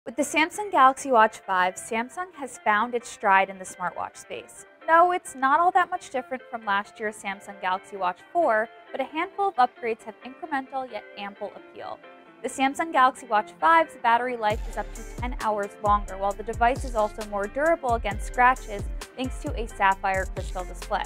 With the Samsung Galaxy Watch 5, Samsung has found its stride in the smartwatch space. No, it's not all that much different from last year's Samsung Galaxy Watch 4, but a handful of upgrades have incremental yet ample appeal. The Samsung Galaxy Watch 5's battery life is up to 10 hours longer, while the device is also more durable against scratches thanks to a sapphire crystal display.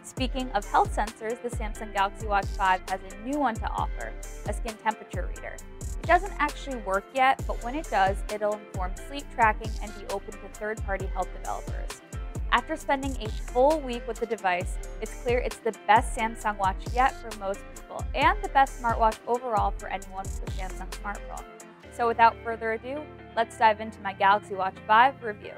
Speaking of health sensors, the Samsung Galaxy Watch 5 has a new one to offer, a skin temperature reader. It doesn't actually work yet, but when it does, it'll inform sleep tracking and be open to third-party health developers. After spending a full week with the device, it's clear it's the best Samsung watch yet for most people, and the best smartwatch overall for anyone with a Samsung smartphone. So without further ado, let's dive into my Galaxy Watch 5 review.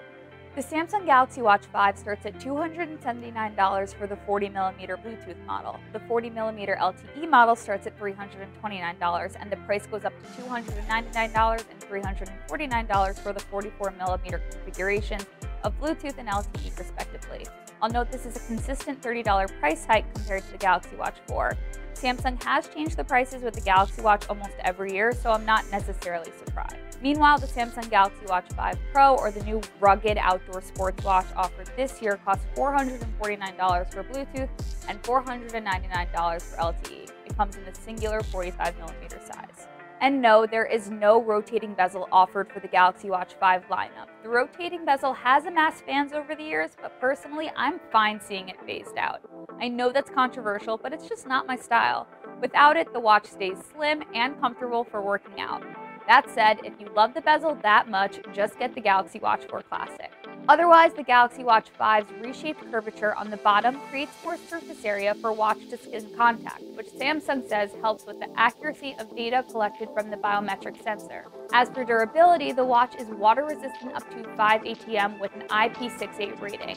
The Samsung Galaxy Watch 5 starts at $279 for the 40mm Bluetooth model. The 40mm LTE model starts at $329, and the price goes up to $299 and $349 for the 44mm configurations of Bluetooth and LTE respectively. I'll note this is a consistent $30 price hike compared to the Galaxy Watch 4. Samsung has changed the prices with the Galaxy Watch almost every year, so I'm not necessarily surprised. Meanwhile, the Samsung Galaxy Watch 5 Pro, or the new rugged outdoor sports watch offered this year, costs $449 for Bluetooth and $499 for LTE. It comes in the singular 45mm size. And no, there is no rotating bezel offered for the Galaxy Watch 5 lineup. The rotating bezel has amassed fans over the years, but personally, I'm fine seeing it phased out. I know that's controversial, but it's just not my style. Without it, the watch stays slim and comfortable for working out. That said, if you love the bezel that much, just get the Galaxy Watch 4 Classic. Otherwise, the Galaxy Watch 5's reshaped curvature on the bottom creates more surface area for watch-to-skin contact, which Samsung says helps with the accuracy of data collected from the biometric sensor. As for durability, the watch is water-resistant up to 5 ATM with an IP68 rating.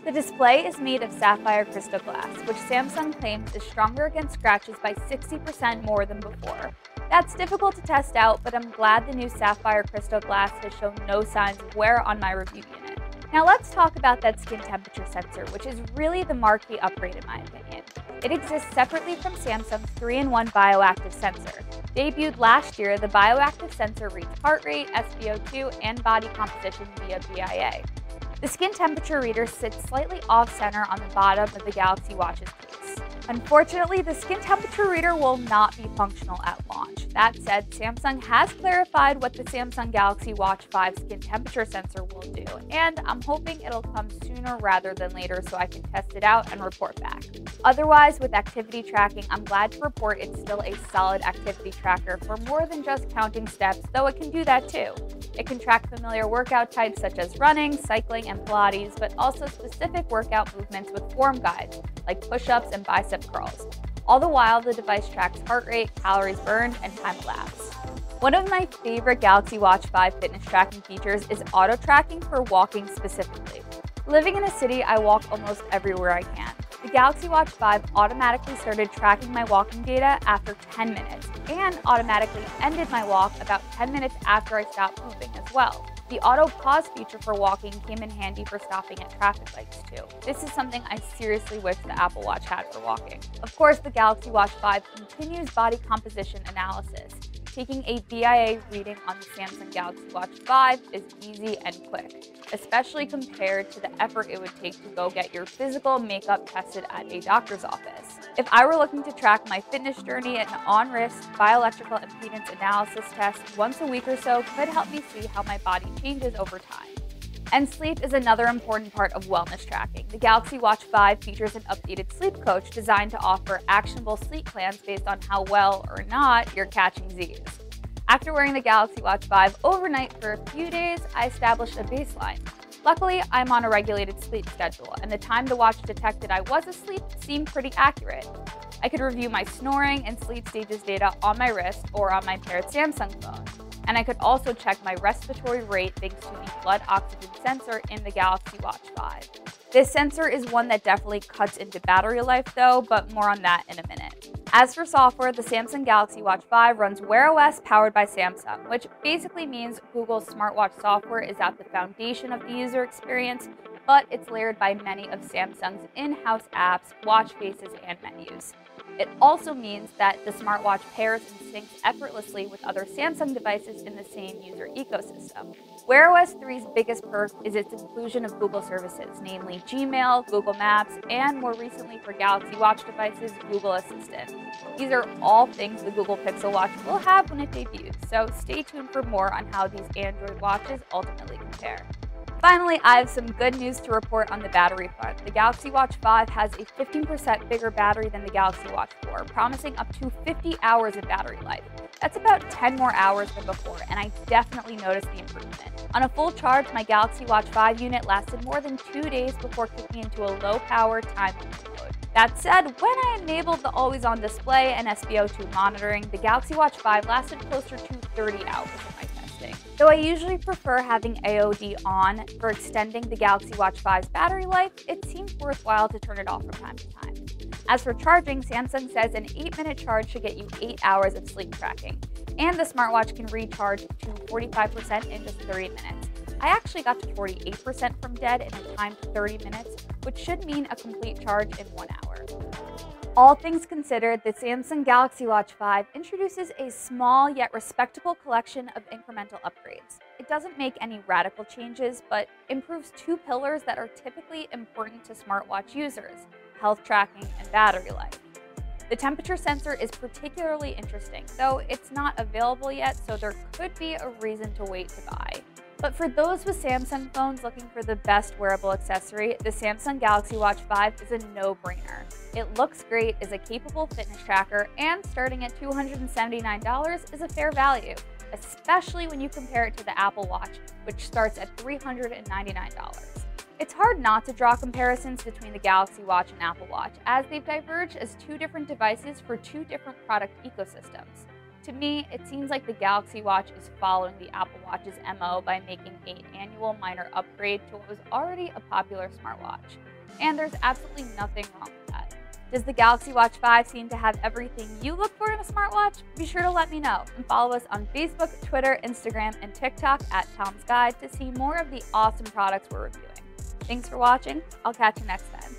The display is made of sapphire crystal glass, which Samsung claims is stronger against scratches by 60% more than before. That's difficult to test out, but I'm glad the new sapphire crystal glass has shown no signs of wear on my review unit. Now let's talk about that skin temperature sensor, which is really the marquee upgrade in my opinion. It exists separately from Samsung's 3-in-1 bioactive sensor. Debuted last year, the bioactive sensor reads heart rate, SpO2, and body composition via BIA. The skin temperature reader sits slightly off-center on the bottom of the Galaxy Watch's case. Unfortunately, the skin temperature reader will not be functional at launch. That said, Samsung has clarified what the Samsung Galaxy Watch 5 skin temperature sensor will do, and I'm hoping it'll come sooner rather than later so I can test it out and report back. Otherwise, with activity tracking, I'm glad to report it's still a solid activity tracker for more than just counting steps, though it can do that too. It can track familiar workout types such as running, cycling, and Pilates, but also specific workout movements with form guides, like push-ups and bicep curls. All the while, the device tracks heart rate, calories burned, and time elapsed. One of my favorite Galaxy Watch 5 fitness tracking features is auto tracking for walking specifically. Living in a city, I walk almost everywhere I can. The Galaxy Watch 5 automatically started tracking my walking data after 10 minutes and automatically ended my walk about 10 minutes after I stopped moving as well. The auto pause feature for walking came in handy for stopping at traffic lights too. This is something I seriously wish the Apple Watch had for walking. Of course, the Galaxy Watch 5 continues body composition analysis. Taking a BIA reading on the Samsung Galaxy Watch 5 is easy and quick, especially compared to the effort it would take to go get your physical makeup tested at a doctor's office. If I were looking to track my fitness journey, an on-wrist bioelectrical impedance analysis test once a week or so could help me see how my body changes over time. And sleep is another important part of wellness tracking. The Galaxy Watch 5 features an updated sleep coach designed to offer actionable sleep plans based on how well or not you're catching Z's. After wearing the Galaxy Watch 5 overnight for a few days, I established a baseline. Luckily, I'm on a regulated sleep schedule, and the time the watch detected I was asleep seemed pretty accurate. I could review my snoring and sleep stages data on my wrist or on my paired Samsung phone. And I could also check my respiratory rate thanks to the blood oxygen sensor in the Galaxy Watch 5. This sensor is one that definitely cuts into battery life though, but more on that in a minute. As for software, the Samsung Galaxy Watch 5 runs Wear OS powered by Samsung, which basically means Google's smartwatch software is at the foundation of the user experience, but it's layered by many of Samsung's in-house apps, watch faces, and menus. It also means that the smartwatch pairs and syncs effortlessly with other Samsung devices in the same user ecosystem. Wear OS 3's biggest perk is its inclusion of Google services, namely Gmail, Google Maps, and more recently for Galaxy Watch devices, Google Assistant. These are all things the Google Pixel Watch will have when it debuts, so stay tuned for more on how these Android watches ultimately compare. Finally, I have some good news to report on the battery front. The Galaxy Watch 5 has a 15% bigger battery than the Galaxy Watch 4, promising up to 50 hours of battery life. That's about 10 more hours than before, and I definitely noticed the improvement. On a full charge, my Galaxy Watch 5 unit lasted more than 2 days before kicking into a low-power time-limited mode. That said, when I enabled the always-on display and SpO2 monitoring, the Galaxy Watch 5 lasted closer to 30 hours of my testing. Though I usually prefer having AOD on for extending the Galaxy Watch 5's battery life, it seems worthwhile to turn it off from time to time. As for charging, Samsung says an 8-minute charge should get you 8 hours of sleep tracking, and the smartwatch can recharge to 45% in just 30 minutes. I actually got to 48% from dead in a timed 30 minutes, which should mean a complete charge in 1 hour. All things considered, the Samsung Galaxy Watch 5 introduces a small yet respectable collection of incremental upgrades. It doesn't make any radical changes, but improves two pillars that are typically important to smartwatch users: health tracking and battery life. The temperature sensor is particularly interesting, though it's not available yet, so there could be a reason to wait to buy. But for those with Samsung phones looking for the best wearable accessory, the Samsung Galaxy Watch 5 is a no-brainer. It looks great, is a capable fitness tracker, and starting at $279 is a fair value, especially when you compare it to the Apple Watch, which starts at $399. It's hard not to draw comparisons between the Galaxy Watch and Apple Watch, as they've diverged as two different devices for two different product ecosystems. To me, it seems like the Galaxy Watch is following the Apple Watch's MO by making an annual minor upgrade to what was already a popular smartwatch. And there's absolutely nothing wrong with that. Does the Galaxy Watch 5 seem to have everything you look for in a smartwatch? Be sure to let me know, and follow us on Facebook, Twitter, Instagram, and TikTok at Tom's Guide to see more of the awesome products we're reviewing. Thanks for watching. I'll catch you next time.